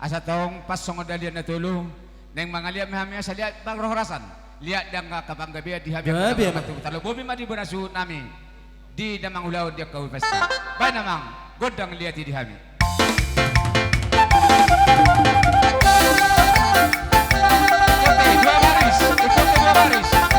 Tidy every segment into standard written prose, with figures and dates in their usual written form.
asa tong pas song dalian na tulong neng mga liat mahamya sa liat pangrohorasan liat dang kapanggabi di habis talo bobi madi bonasu nami di namang ulaw dia kau pesta ba namang godang liat di hami ikuti dua baris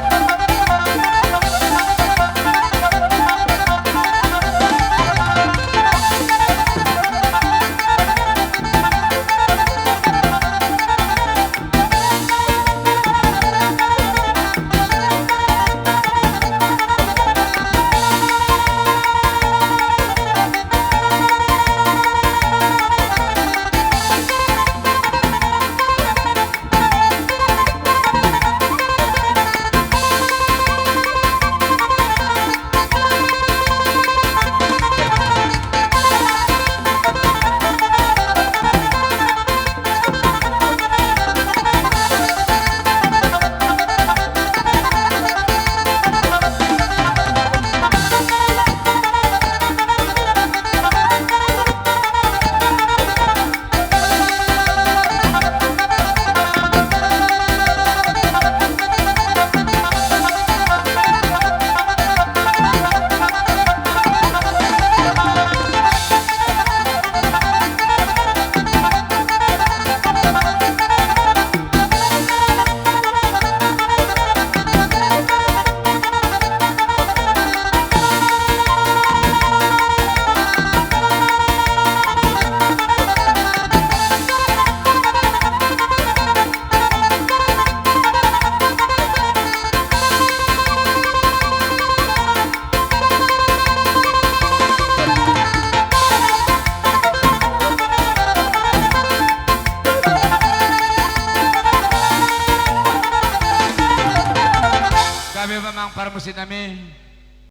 kami memang para musim nami